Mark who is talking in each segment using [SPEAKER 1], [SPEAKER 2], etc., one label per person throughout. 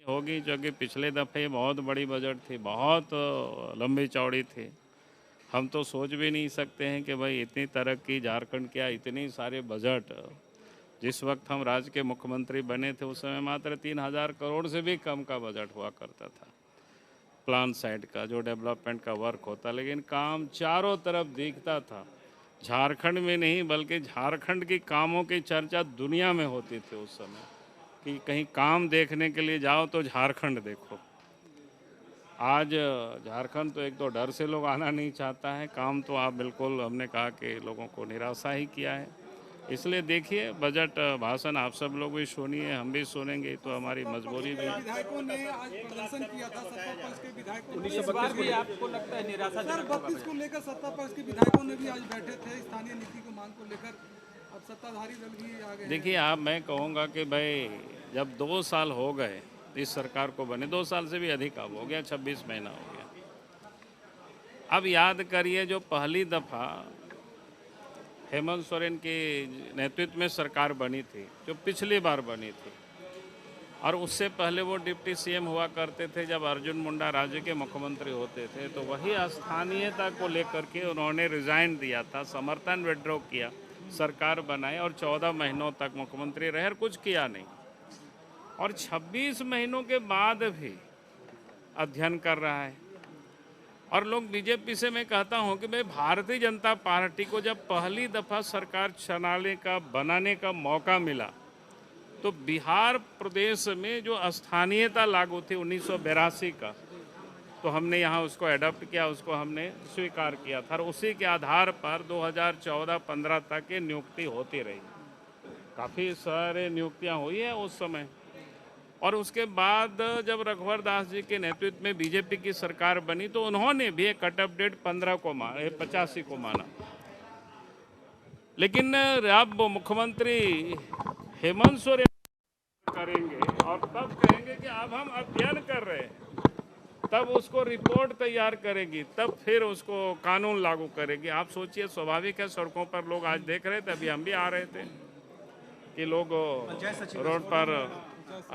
[SPEAKER 1] होगी, जो कि पिछले दफ़े बहुत बड़ी बजट थी, बहुत लंबी चौड़ी थी। हम तो सोच भी नहीं सकते हैं कि भाई इतनी तरक्की झारखंड क्या, इतनी सारे बजट। जिस वक्त हम राज्य के मुख्यमंत्री बने थे उस समय मात्र 3,000 करोड़ से भी कम का बजट हुआ करता था प्लान साइड का, जो डेवलपमेंट का वर्क होता, लेकिन काम चारों तरफ दिखता था। झारखंड में नहीं बल्कि झारखंड के कामों की चर्चा दुनिया में होती थी उस समय, कि कहीं काम देखने के लिए जाओ तो झारखंड देखो। आज झारखंड तो एक तो डर से लोग आना नहीं चाहता है, काम तो आप बिल्कुल, हमने कहा कि लोगों को निराशा ही किया है। इसलिए देखिए बजट भाषण आप सब लोग भी सुनिए, हम भी सुनेंगे, तो हमारी मजबूरी भी।
[SPEAKER 2] विधायकों ने आज प्रदर्शन किया था, सत्ता पक्ष के विधायकों ने।
[SPEAKER 3] इस बार भी आपको लगता है निराशाजनक होगा?
[SPEAKER 2] 32 को लेकर सत्ता पक्ष के विधायकों ने भी आज बैठे थे स्थानीय नीति को मांग को लेकर। अब सत्ताधारी दल भी आ गए।
[SPEAKER 1] देखिए मैं कहूँगा कि भाई जब 2 साल हो गए इस सरकार को बने, 2 साल से भी अधिक अब हो गया, 26 महीना हो गया। अब याद करिए, जो पहली दफ़ा हेमंत सोरेन के नेतृत्व में सरकार बनी थी, जो पिछली बार बनी थी, और उससे पहले वो डिप्टी सीएम हुआ करते थे जब अर्जुन मुंडा राज्य के मुख्यमंत्री होते थे, तो वही स्थानीयता को लेकर के उन्होंने रिजाइन दिया था, समर्थन विड्रॉ किया, सरकार बनाई और 14 महीनों तक मुख्यमंत्री रहे और कुछ किया नहीं। और 26 महीनों के बाद भी अध्ययन कर रहा है। और लोग बीजेपी से, मैं कहता हूं कि भाई भारतीय जनता पार्टी को जब पहली दफ़ा सरकार चलाने का, बनाने का मौका मिला, तो बिहार प्रदेश में जो स्थानीयता लागू थी 1982 का, तो हमने यहाँ उसको एडॉप्ट किया, उसको हमने स्वीकार किया था और उसी के आधार पर 2014-15 तक ये नियुक्ति होती रही। काफ़ी सारे नियुक्तियाँ हुई है उस समय। और उसके बाद जब रघुवर दास जी के नेतृत्व में बीजेपी की सरकार बनी, तो उन्होंने भी एक कट ऑफ डेट 85 को माना। लेकिन अब मुख्यमंत्री हेमंत सोरेन करेंगे और तब कहेंगे कि अब हम अध्ययन कर रहे हैं, तब उसको रिपोर्ट तैयार करेगी, तब फिर उसको कानून लागू करेगी। आप सोचिए, स्वाभाविक है, सड़कों पर लोग आज देख रहे थे, अभी हम भी आ रहे थे कि लोग रोड पर,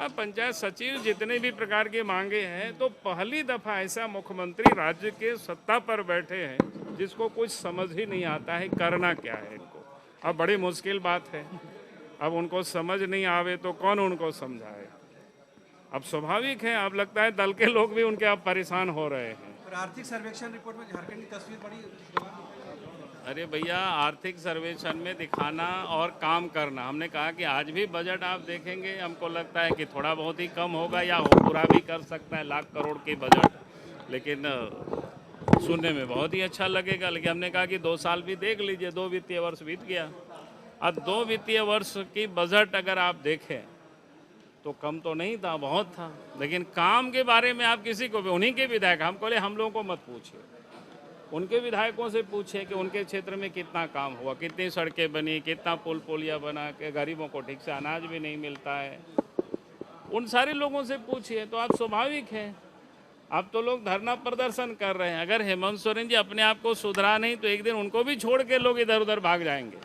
[SPEAKER 1] पंचायत सचिव, जितने भी प्रकार की मांगे हैं, तो पहली दफा ऐसा मुख्यमंत्री राज्य के सत्ता पर बैठे हैं जिसको कुछ समझ ही नहीं आता है करना क्या है इनको। अब बड़ी मुश्किल बात है, अब उनको समझ नहीं आवे तो कौन उनको समझाए। अब स्वाभाविक है, अब लगता है दल के लोग भी उनके अब परेशान हो रहे हैं।
[SPEAKER 3] पर आर्थिक सर्वेक्षण रिपोर्ट में झारखंड की तस्वीर बड़ी।
[SPEAKER 1] अरे भैया, आर्थिक सर्वेक्षण में दिखाना और काम करना, हमने कहा कि आज भी बजट आप देखेंगे, हमको लगता है कि थोड़ा बहुत ही कम होगा या हो पूरा भी कर सकता है लाख करोड़ की बजट, लेकिन सुनने में बहुत ही अच्छा लगेगा। लेकिन हमने कहा कि 2 साल भी देख लीजिए, 2 वित्तीय वर्ष बीत गया। अब 2 वित्तीय वर्ष की बजट अगर आप देखें तो कम तो नहीं था, बहुत था। लेकिन काम के बारे में आप किसी को भी, उन्हीं के विधायक, हम बोले हम लोगों को मत पूछिए, उनके विधायकों से पूछे कि उनके क्षेत्र में कितना काम हुआ, कितनी सड़कें बनी, कितना पुल पुलिया बना, के गरीबों को ठीक से अनाज भी नहीं मिलता है, उन सारे लोगों से पूछिए। तो आप स्वाभाविक है, अब तो लोग धरना प्रदर्शन कर रहे हैं। अगर हेमंत सोरेन जी अपने आप को सुधरा नहीं तो एक दिन उनको भी छोड़ के लोग इधर उधर भाग जाएंगे।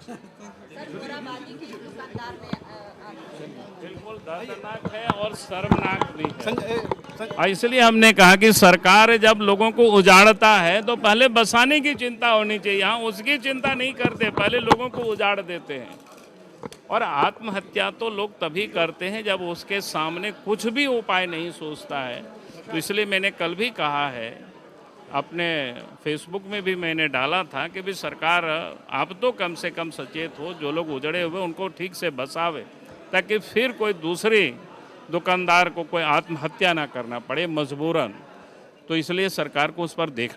[SPEAKER 1] बिल्कुल दर्दनाक है और शर्मनाक भी है। इसलिए हमने कहा कि सरकार जब लोगों को उजाड़ता है तो पहले बसाने की चिंता होनी चाहिए, यहाँ उसकी चिंता नहीं करते, पहले लोगों को उजाड़ देते हैं। और आत्महत्या तो लोग तभी करते हैं जब उसके सामने कुछ भी उपाय नहीं सोचता है। तो इसलिए मैंने कल भी कहा है, अपने फेसबुक में भी मैंने डाला था कि भी सरकार आप तो कम से कम सचेत हो, जो लोग उजड़े हुए उनको ठीक से बसावे, ताकि फिर कोई दूसरी दुकानदार को कोई आत्महत्या ना करना पड़े मजबूरन। तो इसलिए सरकार को उस पर देखना